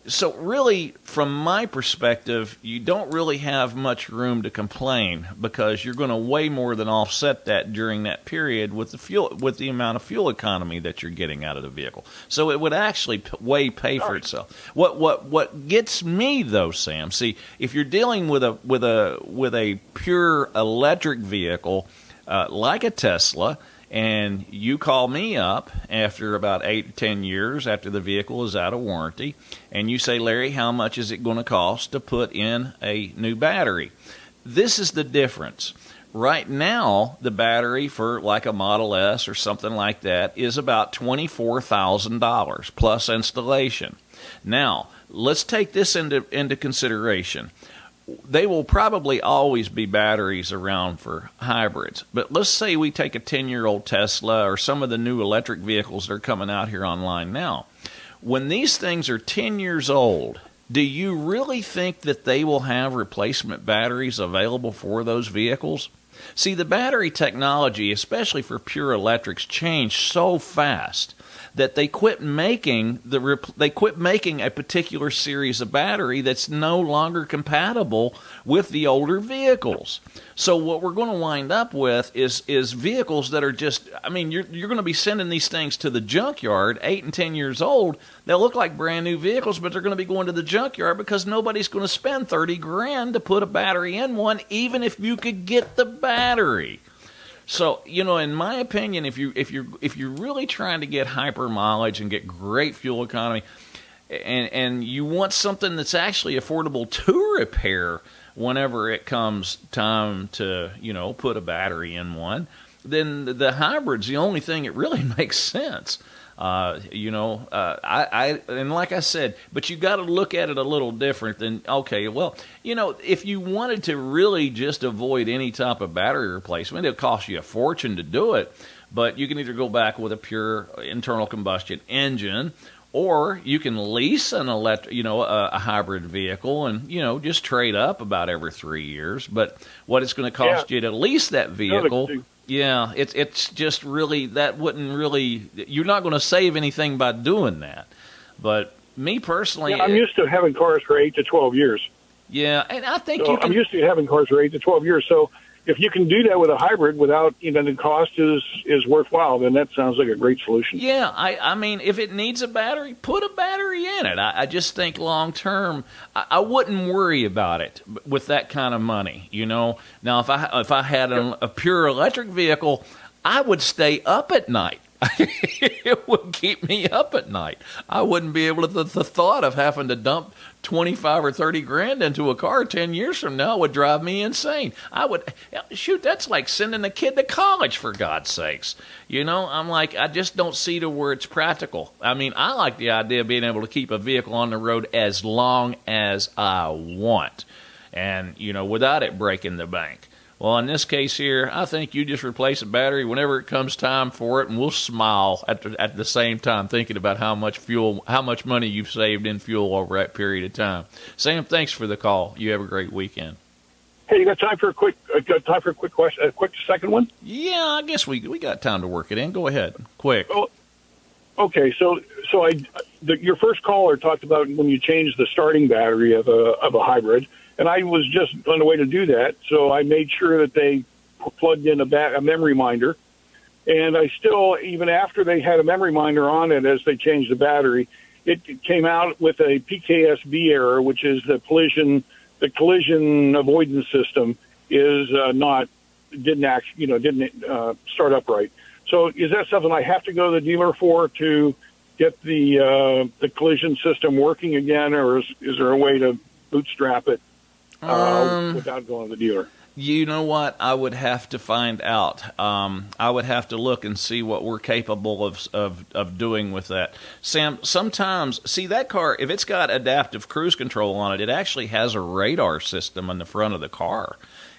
So really, from my perspective, you don't really have much room to complain, because you're going to way more than offset that during that period with the amount of fuel economy that you're getting out of the vehicle. So it would actually pay for itself. What gets me though, Sam? See, if you're dealing with a pure electric vehicle like a Tesla, and you call me up after about 8 to 10 years after the vehicle is out of warranty, and you say, Larry, how much is it going to cost to put in a new battery? This is the difference. Right now, the battery for like a Model S or something like that is about $24,000 plus installation. Now, let's take this into consideration. They will probably always be batteries around for hybrids. But let's say we take a 10-year-old Tesla or some of the new electric vehicles that are coming out here online now. When these things are 10 years old, do you really think that they will have replacement batteries available for those vehicles? See, the battery technology, especially for pure electrics, changed so fast that they quit making a particular series of battery that's no longer compatible with the older vehicles. So what we're going to wind up with is vehicles that are just, you're going to be sending these things to the junkyard, 8 and 10 years old. They'll look like brand new vehicles, but they're going to be going to the junkyard because nobody's going to spend $30,000 to put a battery in one, even if you could get the battery. So, in my opinion, if you're really trying to get hyper mileage and get great fuel economy, and you want something that's actually affordable to repair whenever it comes time to, put a battery in one, then the hybrid's the only thing that really makes sense. And like I said, but you got to look at it a little different than, okay, well, if you wanted to really just avoid any type of battery replacement, it'll cost you a fortune to do it, but you can either go back with a pure internal combustion engine, or you can lease an a hybrid vehicle and, just trade up about every 3 years. But what it's going to cost you to lease that vehicle Yeah, it's just really, that wouldn't really, you're not going to save anything by doing that. But me personally, Yeah, I'm used to having cars for 8 to 12 years. Yeah, and I think So you can. I'm used to having cars for 8 to 12 years. So if you can do that with a hybrid without, the cost is worthwhile, then that sounds like a great solution. Yeah, I mean, if it needs a battery, put a battery in it. I just think long term, I wouldn't worry about it with that kind of money. Now if I had a pure electric vehicle, I would stay up at night. It would keep me up at night. I wouldn't be able to. The thought of having to dump 25 or 30 grand into a car 10 years from now would drive me insane. I would, shoot, that's like sending a kid to college, for God's sakes. I'm like, I just don't see to where it's practical. I mean, I like the idea of being able to keep a vehicle on the road as long as I want, and, without it breaking the bank. Well, in this case here, I think you just replace a battery whenever it comes time for it, and we'll smile at the same time thinking about how much money you've saved in fuel over that period of time. Sam, thanks for the call. You have a great weekend. Hey, you got time for a quick question, a quick second one? Yeah, I guess we got time to work it in. Go ahead, quick. Oh, okay. So your first caller talked about when you change the starting battery of a hybrid. And I was just on the way to do that, so I made sure that they plugged in a memory minder. And I still, even after they had a memory minder on it as they changed the battery, it came out with a PKSB error, which is the collision avoidance system didn't start up right. So is that something I have to go to the dealer for to get the collision system working again, or is there a way to bootstrap it without going to the dealer? You know what? I would have to find out. I would have to look and see what we're capable of doing with that. Sam, sometimes, see that car, if it's got adaptive cruise control on it, it actually has a radar system in the front of the car.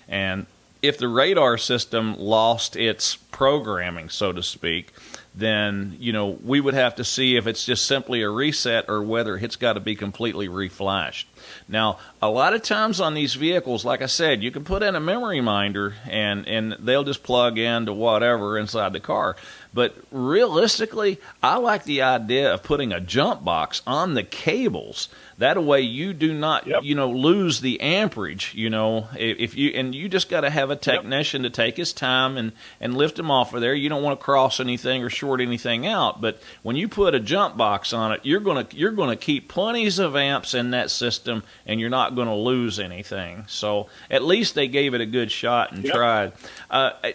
And if the radar system lost its programming, so to speak, then, we would have to see if it's just simply a reset or whether it's got to be completely reflashed. Now, a lot of times on these vehicles, like I said, you can put in a memory minder and they'll just plug into whatever inside the car. But realistically, I like the idea of putting a jump box on the cables. That way you do not, lose the amperage, if you just got to have a technician to take his time and lift them off of there. You don't want to cross anything or short anything out. But when you put a jump box on it, you're going to keep plenties of amps in that system, and you're not going to lose anything. So at least they gave it a good shot and tried. They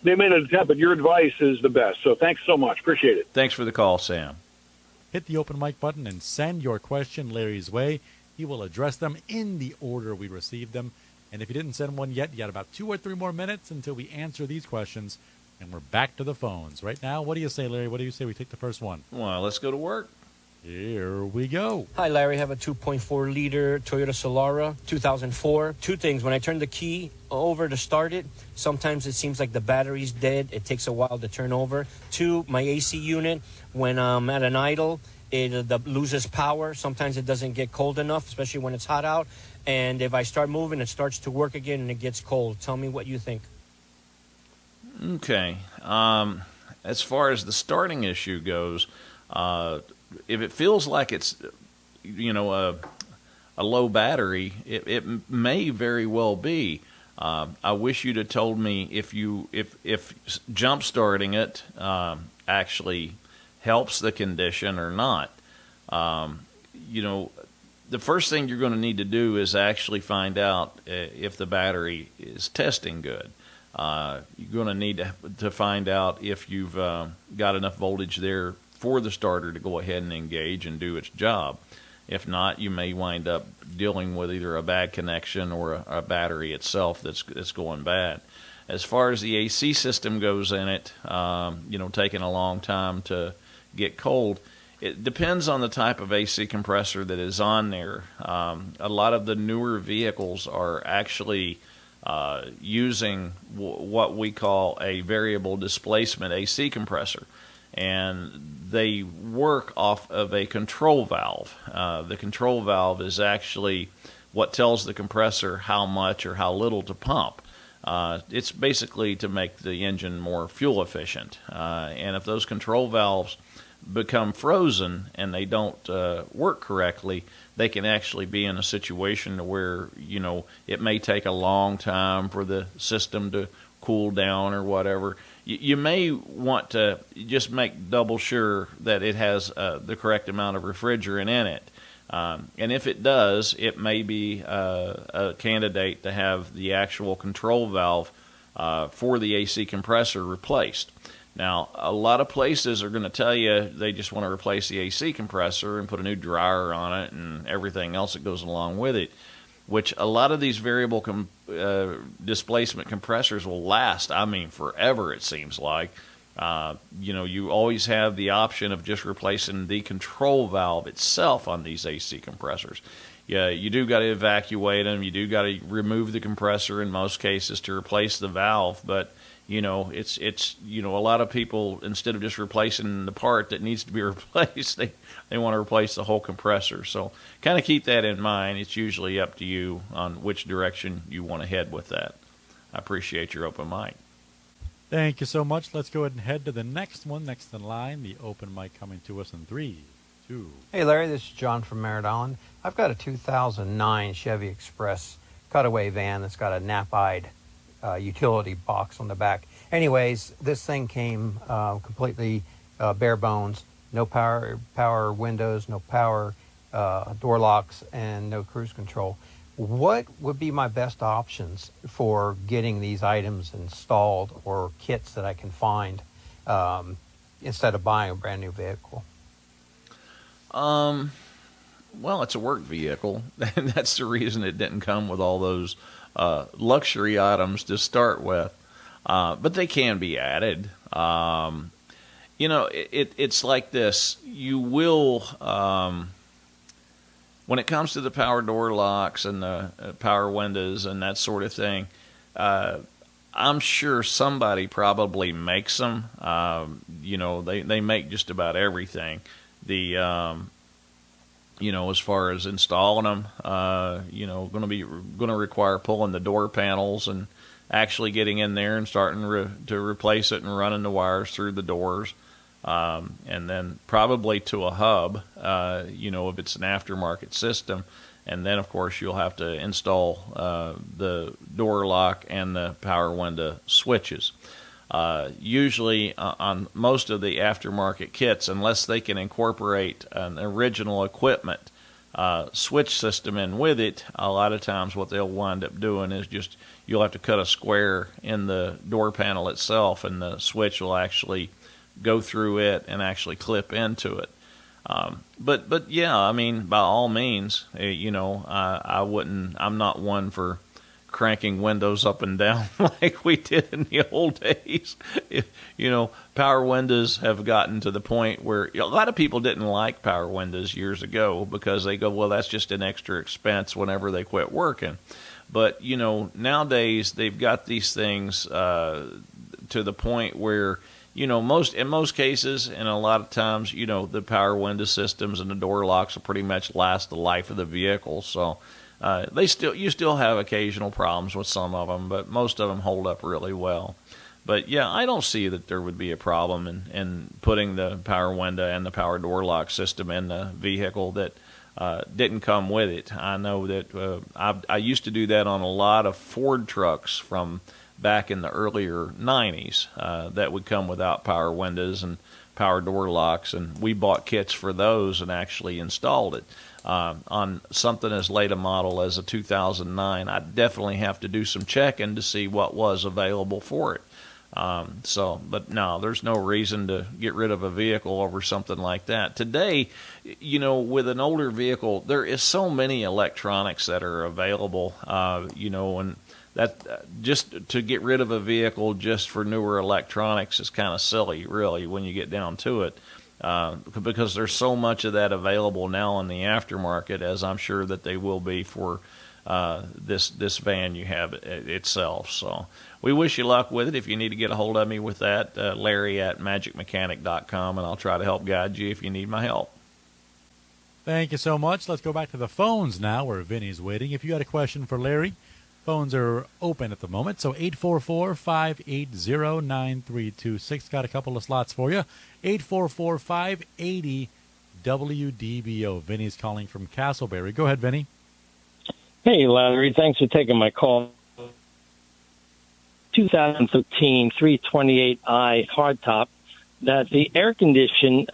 made an attempt, but your advice is the best. So thanks so much. Appreciate it. Thanks for the call, Sam. Hit the open mic button and send your question Larry's way. He will address them in the order we received them. And if you didn't send one yet, you got about 2 or 3 more minutes until we answer these questions. And we're back to the phones. Right now, what do you say, Larry? What do you say we take the first one? Well, let's go to work. Here we go. Hi, Larry. I have a 2.4-liter Toyota Solara, 2004. 2 things. When I turn the key over to start it, sometimes it seems like the battery's dead. It takes a while to turn over. 2, my AC unit, when I'm at an idle, it loses power. Sometimes it doesn't get cold enough, especially when it's hot out. And if I start moving, it starts to work again and it gets cold. Tell me what you think. Okay. As far as the starting issue goes, if it feels like it's, a low battery, it may very well be. I wish you'd have told me if jump starting it actually helps the condition or not. The first thing you're going to need to do is actually find out if the battery is testing good. You're going to need to find out if you've got enough voltage there for the starter to go ahead and engage and do its job. If not, you may wind up dealing with either a bad connection or a battery itself that's going bad. As far as the AC system goes in it, taking a long time to get cold, it depends on the type of AC compressor that is on there. A lot of the newer vehicles are actually using what we call a variable displacement AC compressor, and they work off of a control valve. The control valve is actually what tells the compressor how much or how little to pump. It's basically to make the engine more fuel efficient. And if those control valves become frozen and they don't work correctly, they can actually be in a situation where, it may take a long time for the system to cool down or whatever. You may want to just make double sure that it has the correct amount of refrigerant in it. And if it does, it may be a candidate to have the actual control valve for the AC compressor replaced. Now, a lot of places are going to tell you they just want to replace the AC compressor and put a new dryer on it and everything else that goes along with it, which a lot of these variable displacement compressors will last, forever, it seems like. You always have the option of just replacing the control valve itself on these AC compressors. Yeah, you do got to evacuate them. You do got to remove the compressor in most cases to replace the valve, but it's a lot of people, instead of just replacing the part that needs to be replaced, they want to replace the whole compressor. So kind of keep that in mind. It's usually up to you on which direction you want to head with that. I appreciate your open mic. Thank you so much. Let's go ahead and head to the next one, next in line. The open mic coming to us in 3, 2. Hey, Larry, this is John from Merritt Island. I've got a 2009 Chevy Express cutaway van that's got a nap-eyed utility box on the back. Anyways, this thing came completely bare bones, no power windows, no power door locks, and no cruise control. What would be my best options for getting these items installed, or kits that I can find instead of buying a brand new vehicle? Well, it's a work vehicle, and that's the reason it didn't come with all those luxury items to start with. But they can be added. It's like this. You will, when it comes to the power door locks and the power windows and that sort of thing, I'm sure somebody probably makes them. They make just about everything. As far as installing them, going to require pulling the door panels and actually getting in there and starting to replace it and running the wires through the doors, and then probably to a hub, if it's an aftermarket system, and then of course you'll have to install the door lock and the power window switches. Usually on most of the aftermarket kits, unless they can incorporate an original equipment switch system in with it, a lot of times what they'll wind up doing is just you'll have to cut a square in the door panel itself, and the switch will actually go through it and actually clip into it. But yeah, by all means, I'm not one for cranking windows up and down like we did in the old days. Power windows have gotten to the point where a lot of people didn't like power windows years ago because they go, well, that's just an extra expense whenever they quit working. But, nowadays they've got these things to the point where, in most cases and a lot of times, the power window systems and the door locks will pretty much last the life of the vehicle. So you still have occasional problems with some of them, but most of them hold up really well. But yeah, I don't see that there would be a problem in putting the power window and the power door lock system in the vehicle that didn't come with it. I know that I used to do that on a lot of Ford trucks from back in the earlier 90s that would come without power windows and power door locks, and we bought kits for those and actually installed it. On something as late a model as a 2009, I definitely have to do some checking to see what was available for it. But no, there's no reason to get rid of a vehicle over something like that. Today, with an older vehicle, there is so many electronics that are available, and that just to get rid of a vehicle just for newer electronics is kind of silly, really, when you get down to it. Because there's so much of that available now in the aftermarket, as I'm sure that they will be for this van you have itself. So we wish you luck with it. If you need to get a hold of me with that, Larry at magicmechanic.com, and I'll try to help guide you if you need my help. Thank you so much. Let's go back to the phones now where Vinny's waiting. If you had a question for Larry, Phones are open at the moment, so 844-580-9326. Got a couple of slots for you. 844-580-WDBO. Vinny's calling from Castleberry. Go ahead, Vinny. Hey, Larry. Thanks for taking my call. 2013 328i hardtop. That the air condition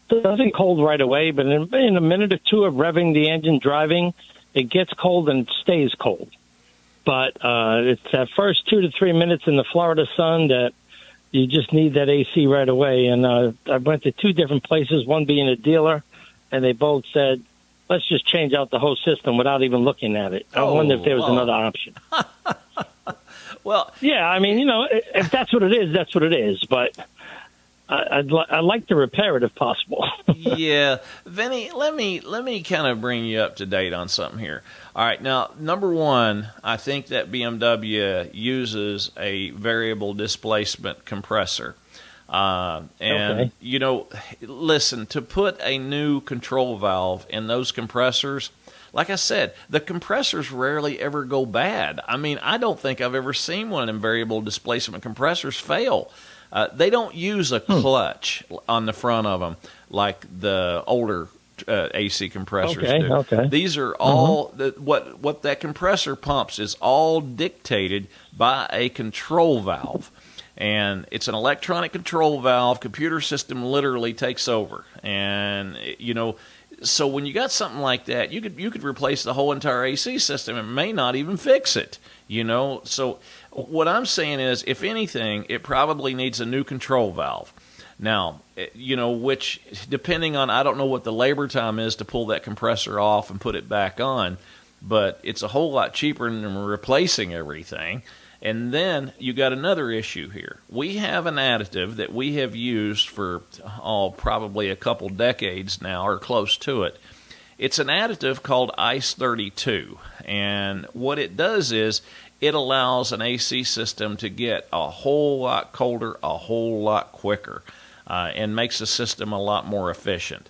doesn't cold right away, but in a minute or two of revving the engine, driving, it gets cold and it stays cold. But it's that first 2 to 3 minutes in the Florida sun that you just need that AC right away. And I went to 2 different places, one being a dealer, and they both said, let's just change out the whole system without even looking at it. I wonder if there was another option. Well, yeah, I mean, if that's what it is, that's what it is. But I'd like to repair it if possible. Yeah, Vinny, let me kind of bring you up to date on something here. All right, now, number one, I think that BMW uses a variable displacement compressor. And, listen, to put a new control valve in those compressors, like I said, the compressors rarely ever go bad. I mean, I don't think I've ever seen one of them variable displacement compressors fail. They don't use a clutch on the front of them like the older AC compressors do. Okay. These are all what that compressor pumps is all dictated by a control valve, and it's an electronic control valve. Computer system literally takes over, and so when you got something like that, you could replace the whole entire AC system. It may not even fix it. So what I'm saying is, if anything, it probably needs a new control valve. Now, which, depending on, I don't know what the labor time is to pull that compressor off and put it back on, but it's a whole lot cheaper than replacing everything. And then you got another issue here. We have an additive that we have used for, probably a couple decades now, or close to it. It's an additive called ICE 32, and what it does is it allows an AC system to get a whole lot colder, a whole lot quicker, and makes the system a lot more efficient.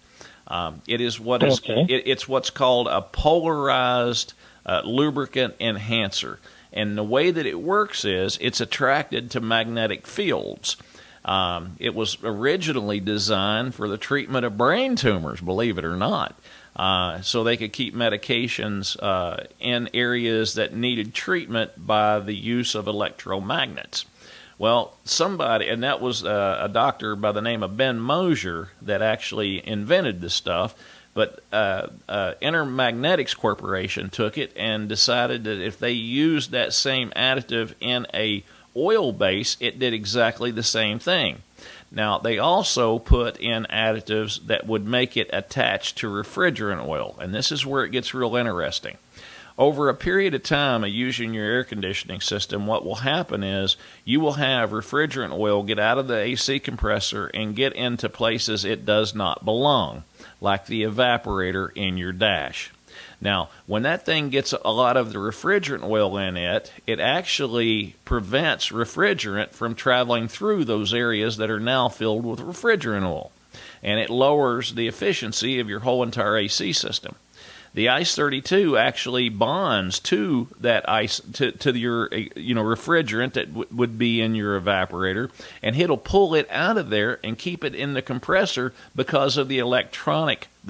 It is what is it's what's called a polarized lubricant enhancer, and the way that it works is it's attracted to magnetic fields. It was originally designed for the treatment of brain tumors, believe it or not. So they could keep medications in areas that needed treatment by the use of electromagnets. Well, somebody, and that was a doctor by the name of Ben Mosier that actually invented this stuff, but Intermagnetics Corporation took it and decided that if they used that same additive in a oil base, it did exactly the same thing. Now, they also put in additives that would make it attached to refrigerant oil, and this is where it gets real interesting. Over a period of time of using your air conditioning system, what will happen is you will have refrigerant oil get out of the AC compressor and get into places it does not belong, like the evaporator in your dash. Now, when that thing gets a lot of the refrigerant oil in it, it actually prevents refrigerant from traveling through those areas that are now filled with refrigerant oil, and it lowers the efficiency of your whole entire AC system. The ICE 32 actually bonds to that ice to your refrigerant that would be in your evaporator, and it'll pull it out of there and keep it in the compressor because of the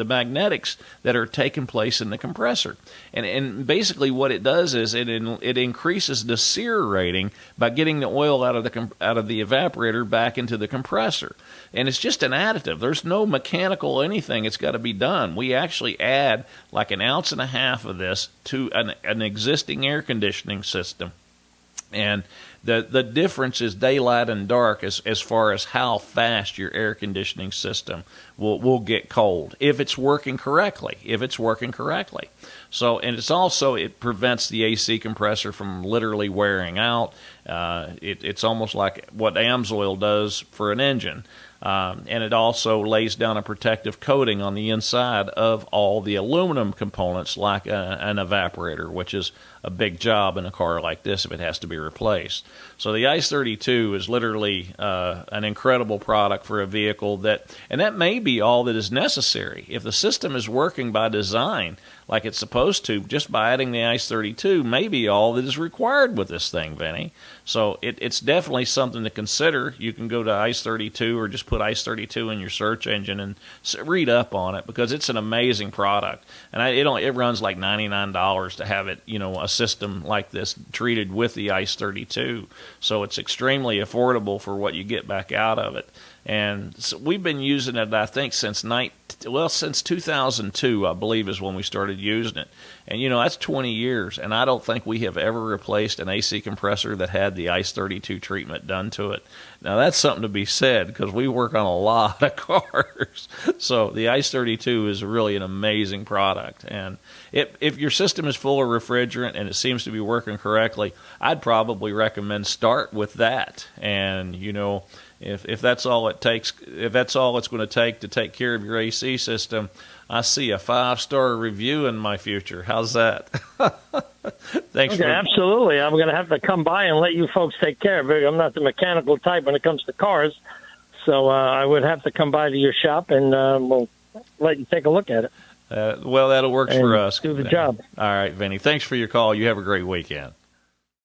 magnetics that are taking place in the compressor. And basically what it does is it increases the sear rating by getting the oil out of the evaporator back into the compressor. And it's just an additive. There's no mechanical anything it's got to be done. We actually add like 1.5 ounces of this to an existing air conditioning system. And the difference is daylight and dark as far as how fast your air conditioning system will get cold if it's working correctly. So, and it prevents the AC compressor from literally wearing out. It's almost like what AMSOIL does for an engine. And it also lays down a protective coating on the inside of all the aluminum components, like an evaporator, which is a big job in a car like this if it has to be replaced. So the ICE 32 is literally an incredible product for a vehicle and that may be all that is necessary. If the system is working by design, like it's supposed to, just by adding the Ice 32 may be all that is required with this thing, Vinny. So it's definitely something to consider. You can go to Ice 32 or just put Ice 32 in your search engine and read up on it, because it's an amazing product. And it runs like $99 to have it, a system like this treated with the Ice 32. So it's extremely affordable for what you get back out of it. And so we've been using it, I think, since 2002, I believe, is when we started using it. And, that's 20 years, and I don't think we have ever replaced an AC compressor that had the Ice 32 treatment done to it. Now, that's something to be said, because we work on a lot of cars. So the Ice 32 is really an amazing product. And if your system is full of refrigerant and it seems to be working correctly, I'd probably recommend start with that. And, if that's all it takes, if that's all it's going to take care of your AC system, I see a 5-star review in my future. How's that? Thanks. Okay, absolutely. I'm going to have to come by and let you folks take care of it. I'm not the mechanical type when it comes to cars, so I would have to come by to your shop and we'll let you take a look at it. Well, that'll work for us. Do the job. All right, Vinny. Thanks for your call. You have a great weekend.